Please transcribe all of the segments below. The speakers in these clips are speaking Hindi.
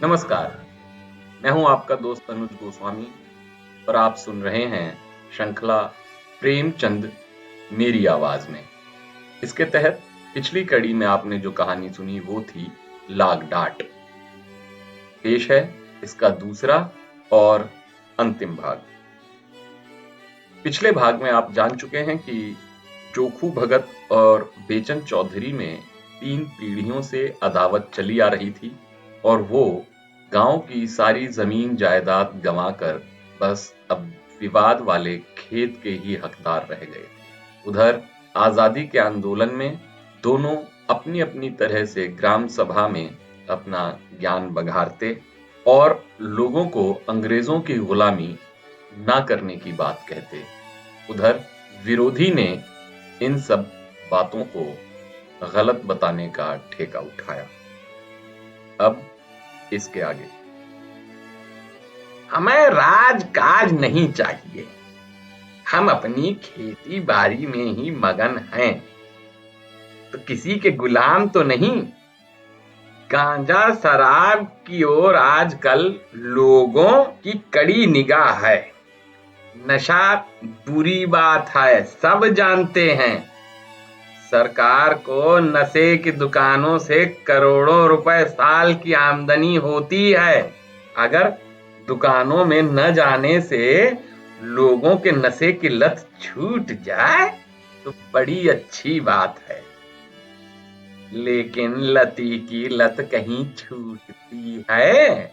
नमस्कार, मैं हूं आपका दोस्त अनुज गोस्वामी और आप सुन रहे हैं श्रृंखला प्रेमचंद मेरी आवाज में। इसके तहत पिछली कड़ी में आपने जो कहानी सुनी वो थी लाग डाट। पेश है इसका दूसरा और अंतिम भाग। पिछले भाग में आप जान चुके हैं कि जोखू भगत और बेचन चौधरी में 3 पीढ़ियों से अदावत चली आ रही थी और वो गांव की सारी जमीन जायदाद गंवाकर बस अब विवाद वाले खेत के ही हकदार रह गए। उधर आजादी के आंदोलन में दोनों अपनी अपनी तरह से ग्राम सभा में अपना ज्ञान बघारते और लोगों को अंग्रेजों की गुलामी ना करने की बात कहते। उधर विरोधी ने इन सब बातों को गलत बताने का ठेका उठाया। अब इसके आगे हमें राजकाज नहीं चाहिए, हम अपनी खेती बाड़ी में ही मगन हैं, तो किसी के गुलाम तो नहीं। गांजा शराब की ओर आजकल लोगों की कड़ी निगाह है। नशा बुरी बात है, सब जानते हैं। सरकार को नशे की दुकानों से करोड़ों रुपए साल की आमदनी होती है। अगर दुकानों में न जाने से लोगों के नशे की लत छूट जाए तो बड़ी अच्छी बात है, लेकिन लती की लत कहीं छूटती है?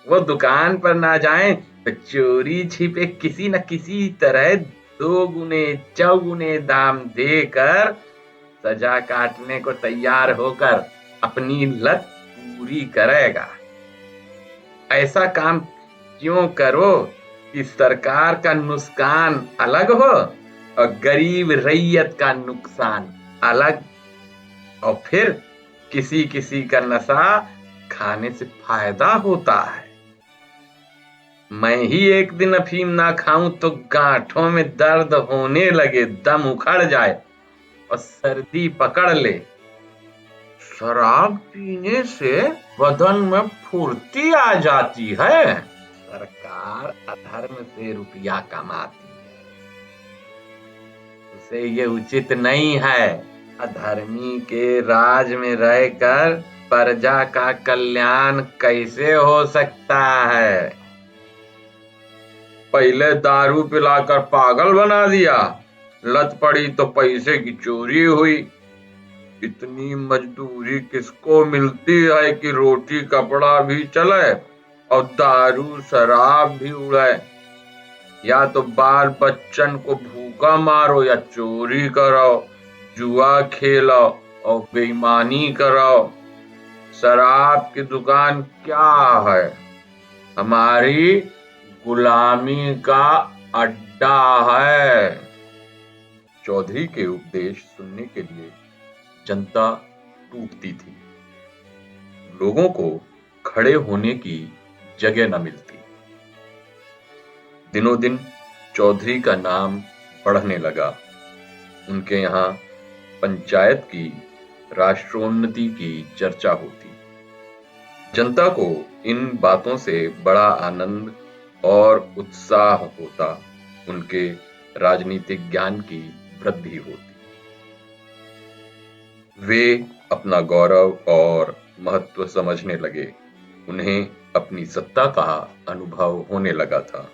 वो दुकान पर ना जाए तो चोरी छिपे किसी न किसी तरह 2 गुने चौगुने दाम देकर सजा काटने को तैयार होकर अपनी लत पूरी करेगा। ऐसा काम क्यों करो कि सरकार का नुकसान अलग हो और गरीब रैयत का नुकसान अलग, और फिर किसी किसी का नशा खाने से फायदा होता है। मैं ही एक दिन अफीम ना खाऊं तो गांठों में दर्द होने लगे, दम उखड़ जाए और सर्दी पकड़ ले। शराब पीने से बदन में फुर्ती आ जाती है। सरकार अधर्म से रुपया कमाती है, उसे ये उचित नहीं है। अधर्मी के राज में रहकर प्रजा का कल्याण कैसे हो सकता है? पहले दारू पिलाकर पागल बना दिया, लत पड़ी तो पैसे की चोरी हुई। इतनी मजदूरी किसको मिलती है कि रोटी कपड़ा भी चले और दारू शराब भी उड़े? या तो बाल बच्चन को भूखा मारो या चोरी करो, जुआ खेलो और बेईमानी करो। शराब की दुकान क्या है? हमारी गुलामी का अड्डा है। चौधरी के उपदेश सुनने के लिए जनता टूटती थी। लोगों को खड़े होने की जगह न मिलती। दिनों दिन चौधरी का नाम बढ़ने लगा। उनके यहाँ पंचायत की राष्ट्रोन्नति की चर्चा होती। जनता को इन बातों से बड़ा आनंद और उत्साह होता। उनके राजनीतिक ज्ञान की वृद्धि होती। वे अपना गौरव और महत्व समझने लगे। उन्हें अपनी सत्ता का अनुभव होने लगा था।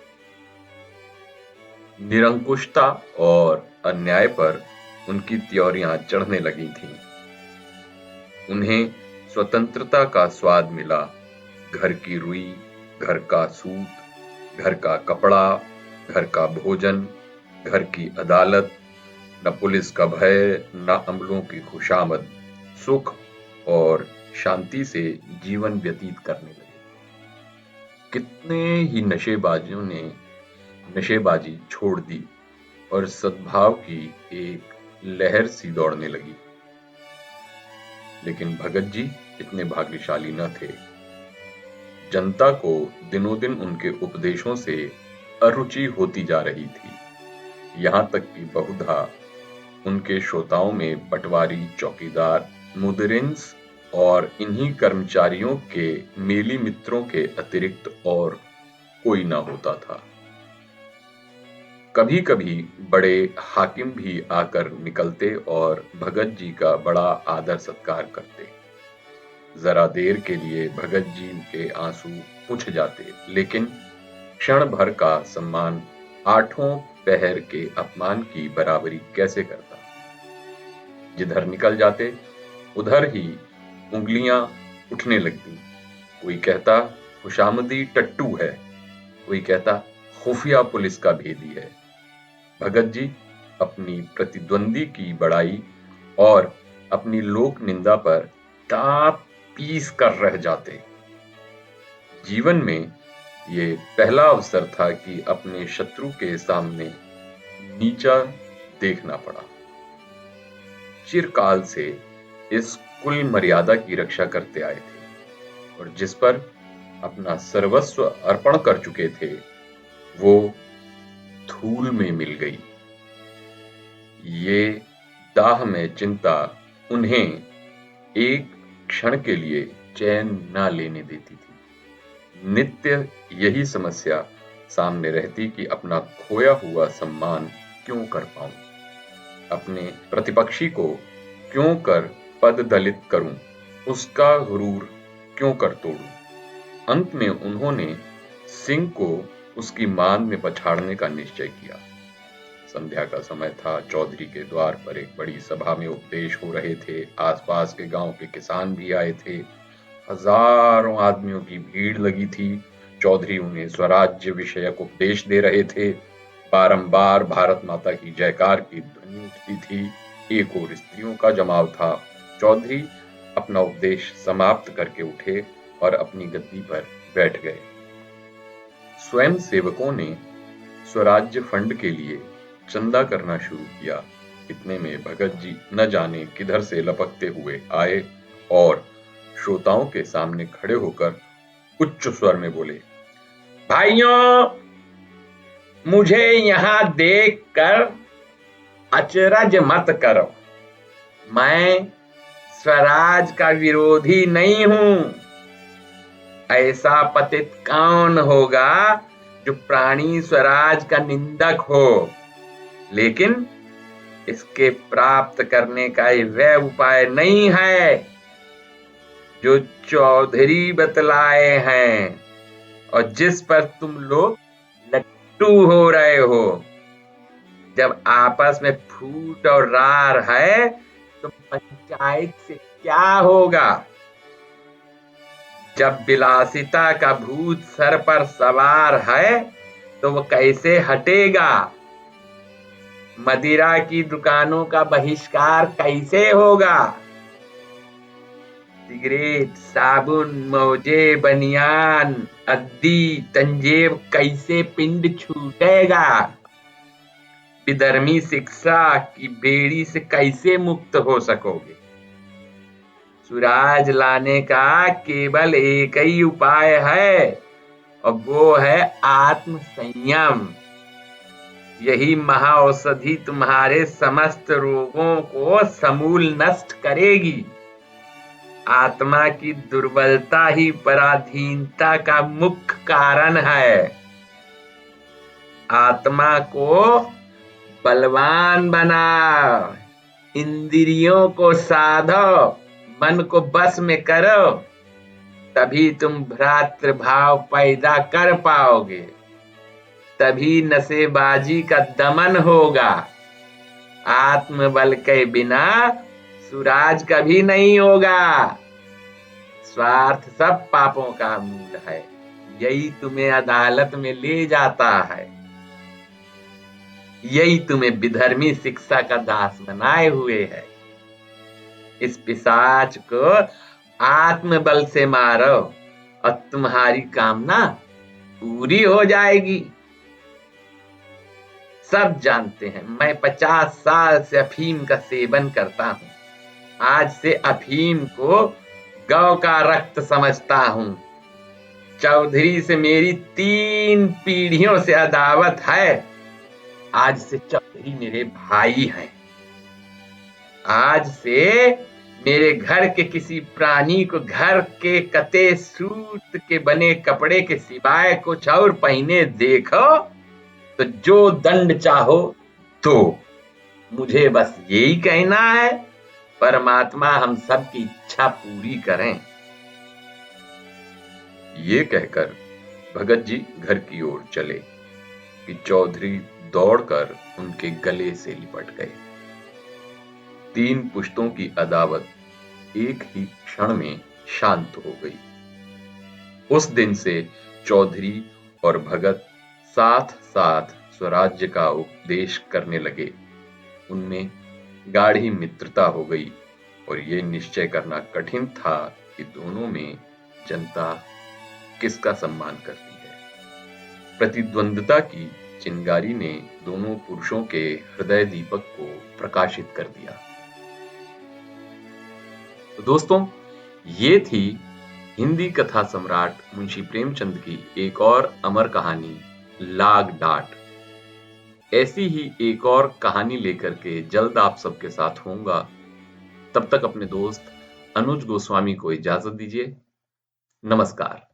निरंकुशता और अन्याय पर उनकी त्योरियां चढ़ने लगी थीं। उन्हें स्वतंत्रता का स्वाद मिला। घर की रुई, घर का सूत, घर का कपड़ा, घर का भोजन, घर की अदालत, न पुलिस का भय, न अमलों की खुशामद, सुख और शांति से जीवन व्यतीत करने लगे। कितने ही नशेबाजियों ने नशेबाजी छोड़ दी और सद्भाव की एक लहर सी दौड़ने लगी। लेकिन भगत जी इतने भाग्यशाली न थे। जनता को दिनों दिन उनके उपदेशों से अरुचि होती जा रही थी। यहां तक कि बहुधा उनके श्रोताओं में पटवारी, चौकीदार, मुदरिंस और इन्हीं कर्मचारियों के मेली मित्रों के अतिरिक्त और कोई ना होता था। कभी कभी बड़े हाकिम भी आकर निकलते और भगत जी का बड़ा आदर सत्कार करते। जरा देर के लिए भगत जी के आंसू पूछ जाते, लेकिन क्षण भर का सम्मान आठों पहर के अपमान की बराबरी कैसे करता। जिधर निकल जाते उधर ही उंगलियां उठने लगती। कोई कहता खुशामदी टट्टू है, कोई कहता खुफिया पुलिस का भेदी है। भगत जी अपनी प्रतिद्वंदी की बड़ाई और अपनी लोक निंदा पर दांत पीस कर रह जाते। जीवन में ये पहला अवसर था कि अपने शत्रु के सामने नीचा देखना पड़ा। चिरकाल से इस कुल मर्यादा की रक्षा करते आए थे और जिस पर अपना सर्वस्व अर्पण कर चुके थे, वो धूल में मिल गई। ये दाह में चिंता उन्हें एक क्षण के लिए चैन ना लेने देती थी। नित्य यही समस्या सामने रहती कि अपना खोया हुआ सम्मान क्यों कर पाऊं, अपने प्रतिपक्षी को क्यों कर पद दलित करूं, उसका गुरूर क्यों कर तोड़ूं। अंत में उन्होंने सिंह को उसकी मान में पछाड़ने का निश्चय किया। संध्या का समय था। चौधरी के द्वार पर एक बड़ी सभा में उपदेश हो रहे थे। आसपास के गांव के किसान भी आए थे। हजारों आदमियों की भीड़ लगी थी। चौधरी उन्हें स्वराज्य विषयक उपदेश दे रहे थे। बारंबार भारत माता की जयकार की ध्वनि उठती थी। एक और स्त्रियों का जमाव था। चौधरी अपना उपदेश समाप्त करके उठे और अपनी गद्दी पर बैठ गए। स्वयं सेवकों ने स्वराज्य फंड के लिए चंदा करना शुरू किया। इतने में भगत जी न जाने किधर से लपकते हुए आए और श्रोताओं के सामने खड़े होकर उच्च स्वर में बोले, भाइयों, मुझे यहां देखकर अचरज मत करो। मैं स्वराज का विरोधी नहीं हूं। ऐसा पतित कौन होगा जो प्राणी स्वराज का निंदक हो, लेकिन इसके प्राप्त करने का वह उपाय नहीं है जो चौधरी बतलाए हैं और जिस पर तुम लोग लट्टू हो रहे हो। जब आपस में फूट और रार है तो पंचायत से क्या होगा। जब विलासिता का भूत सर पर सवार है तो वो कैसे हटेगा। मदिरा की दुकानों का बहिष्कार कैसे होगा। सिगरेट, साबुन, मोजे, बनियान, अद्दी, तंजेब कैसे पिंड छूटेगा। विधर्मी शिक्षा की बेड़ी से कैसे मुक्त हो सकोगे। स्वराज लाने का केवल एक ही उपाय है और वो है आत्म संयम। यही महाऔषधि तुम्हारे समस्त रोगों को समूल नष्ट करेगी। आत्मा की दुर्बलता ही पराधीनता का मुख्य कारण है। आत्मा को बलवान बनाओ, इंद्रियों को साधो, मन को बस में करो, तभी तुम भ्रातृभाव पैदा कर पाओगे। तभी नशेबाजी का दमन होगा। आत्मबल के बिना सुराज कभी नहीं होगा। स्वार्थ सब पापों का मूल है। यही तुम्हें अदालत में ले जाता है। यही तुम्हें विधर्मी शिक्षा का दास बनाए हुए है। इस पिशाच को आत्मबल से मारो और तुम्हारी कामना पूरी हो जाएगी। सब जानते हैं मैं 50 साल से अफीम का सेवन करता हूं। आज से अफीम को गौ का रक्त समझता हूं। चौधरी से मेरी 3 पीढ़ियों से अदावत है। आज से चौधरी मेरे भाई हैं। आज से मेरे घर के किसी प्राणी को घर के कते सूत के बने कपड़े के सिवाय कुछ और पहने देखो तो जो दंड चाहो तो। मुझे बस यही कहना है, परमात्मा हम सब की इच्छा पूरी करें। ये कहकर भगत जी घर की ओर चले कि चौधरी दौड़कर उनके गले से लिपट गए। 3 पुश्तों की अदावत एक ही क्षण में शांत हो गई। उस दिन से चौधरी और भगत साथ साथ स्वराज्य का उपदेश करने लगे। उनमें गाढ़ी मित्रता हो गई और ये निश्चय करना कठिन था कि दोनों में जनता किसका सम्मान करती है। प्रतिद्वंद्विता की चिंगारी ने दोनों पुरुषों के हृदय दीपक को प्रकाशित कर दिया। तो दोस्तों, ये थी हिंदी कथा सम्राट मुंशी प्रेमचंद की एक और अमर कहानी लाग डाट। ऐसी ही एक और कहानी लेकर के जल्द आप सबके साथ होऊंगा। तब तक अपने दोस्त अनुज गोस्वामी को इजाजत दीजिए। नमस्कार।